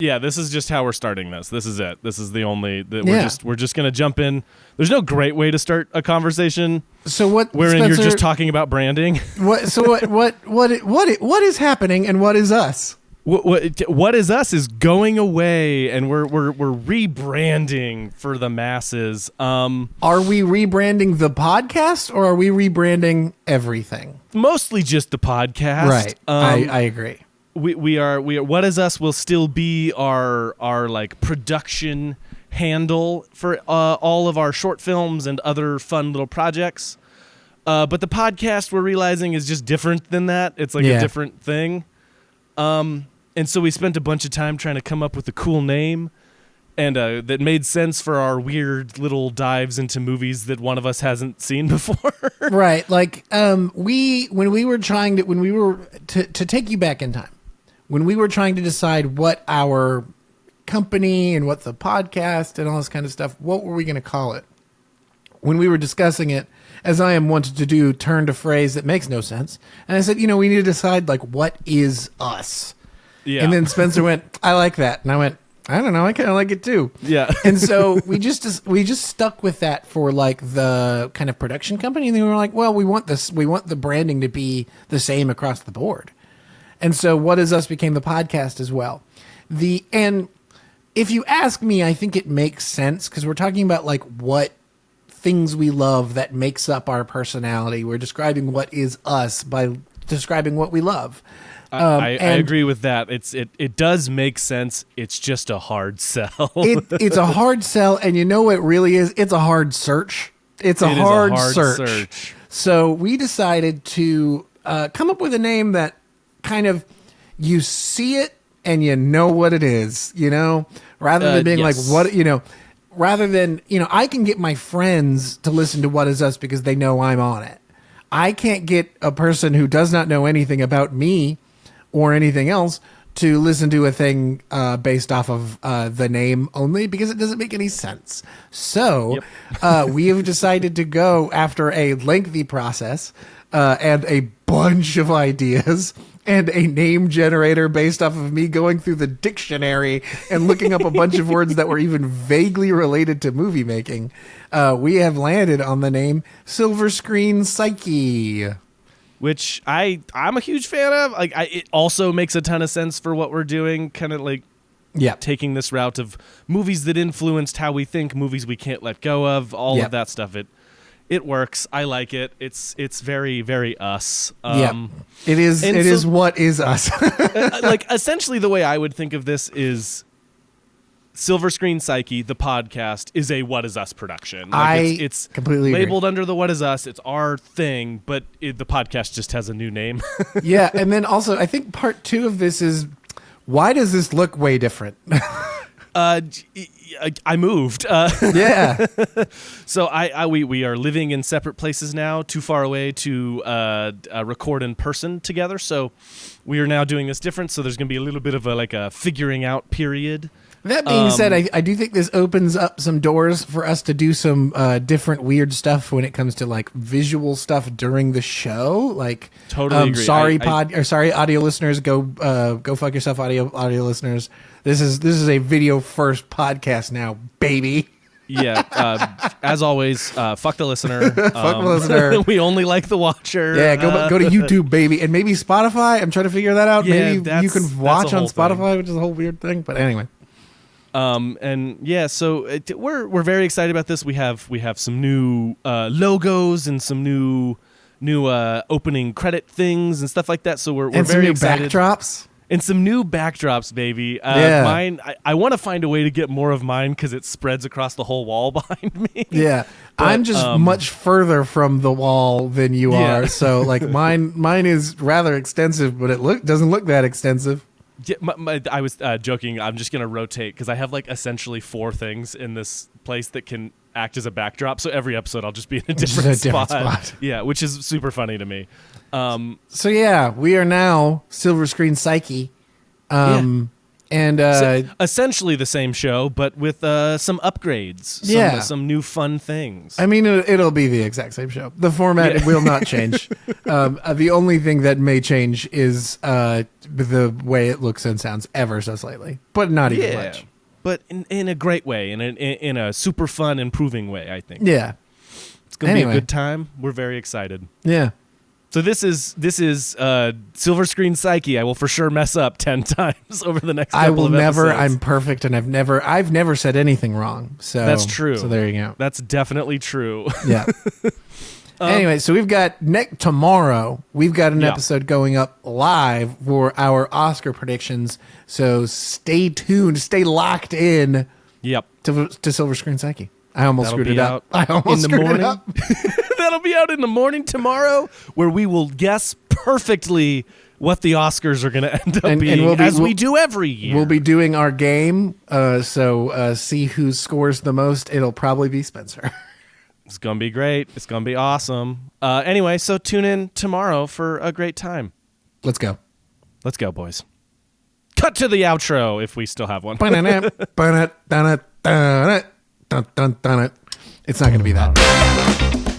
Yeah, this is just how we're starting this. This is it. This is the only we're just gonna jump in. There's no great way to start a conversation. So what? Wherein Spencer, you're just talking about branding. What is happening and what is us? What is us is going away, and we're rebranding for the masses. Are we rebranding the podcast or are we rebranding everything? Mostly just the podcast. Right. I agree. We are What Is Us will still be our like production handle for all of our short films and other fun little projects. But the podcast, we're realizing, is just different than that. It's like a different thing. And so we spent a bunch of time trying to come up with a cool name and that made sense for our weird little dives into movies that one of us hasn't seen before. Right. Like when we were to take you back in time, when we were trying to decide what our company and what the podcast and all this kind of stuff, what were we going to call it? When we were discussing it, as I am wanted to do, turned a phrase that makes no sense. And I said, we need to decide, like, what is us? Yeah. And then Spencer went, I like that. And I went, I don't know, I kind of like it too. Yeah. And so we just stuck with that for, like, the kind of production company. And then we were like, well, we want the branding to be the same across the board. And so What Is Us became the podcast as well. And if you ask me, I think it makes sense because we're talking about, like, what things we love that makes up our personality. We're describing what is us by describing what we love. I agree with that. It does make sense. It's just a hard sell. It's a hard sell, and you know what it really is? It's a hard search. It's a hard search. So we decided to come up with a name that kind of, you see it and you know what it is, rather than being like, what, rather than, I can get my friends to listen to What Is Us because they know I'm on it. I can't get a person who does not know anything about me or anything else to listen to a thing based off of the name only because it doesn't make any sense. So we have decided to go after a lengthy process and a bunch of ideas and a name generator based off of me going through the dictionary and looking up a bunch of words that were even vaguely related to movie making. We have landed on the name Silver Screen Psyche, which I'm a huge fan of. Like, it also makes a ton of sense for what we're doing, kind of like taking this route of movies that influenced how we think, movies we can't let go of, all of that stuff. It works. I like it. It's very, very us. It is. It is what is us. Like, essentially, the way I would think of this is Silver Screen Psyche, the podcast, is a What Is Us production. Like, it's completely labeled agree. under the What Is Us. It's our thing, but the podcast just has a new name. Yeah, and then also, I think part 2 of this is, why does this look way different? I moved. Yeah. So we are living in separate places now, too far away to record in person together. So we are now doing this different. So there's going to be a little bit of a figuring out period. That being said, I do think this opens up some doors for us to do some different weird stuff when it comes to, like, visual stuff during the show. Like, totally agree. Sorry, audio listeners, go fuck yourself, audio listeners. This is a video first podcast now, baby. Yeah. As always, fuck the listener. Fuck the listener. We only like the watcher. Yeah, go to YouTube, baby, and maybe Spotify. I'm trying to figure that out. Yeah, maybe you can watch on Spotify, thing. which is a whole weird thing. But anyway. So we're very excited about this. We have some new logos and some new opening credit things and stuff like that. So we're very excited. Backdrops. And some new backdrops, baby. Mine, I want to find a way to get more of mine because it spreads across the whole wall behind me. Yeah, but I'm just much further from the wall than you are. So, like, mine is rather extensive, but it doesn't look that extensive. Yeah, I was joking. I'm just going to rotate because I have, like, essentially 4 things in this place that can act as a backdrop. So every episode I'll just be in a different spot. Yeah, which is super funny to me. So yeah, we are now Silver Screen Psyche. And essentially the same show, but with some upgrades, some new fun things. I mean, it'll be the exact same show. The format will not change. The only thing that may change is the way it looks and sounds ever so slightly, but not even much. But in a great way, in a super fun, improving way, I think. Yeah. It's going to be a good time. We're very excited. Yeah. So this is Silver Screen Psyche. I will for sure mess up 10 times over the next couple of episodes. I'm perfect, and I've never said anything wrong. So that's true. So there you go. That's definitely true. Yeah. Anyway, so we've got tomorrow. We've got an episode going up live for our Oscar predictions. So stay tuned. Stay locked in. Yep. To Silver Screen Psyche. I almost screwed it up. That'll be out in the morning tomorrow, where we will guess perfectly what the Oscars are going to end up being, as we do every year. We'll be doing our game, so see who scores the most. It'll probably be Spencer. It's going to be great. It's going to be awesome. Anyway, so tune in tomorrow for a great time. Let's go. Let's go, boys. Cut to the outro, if we still have one. It's not going to be that.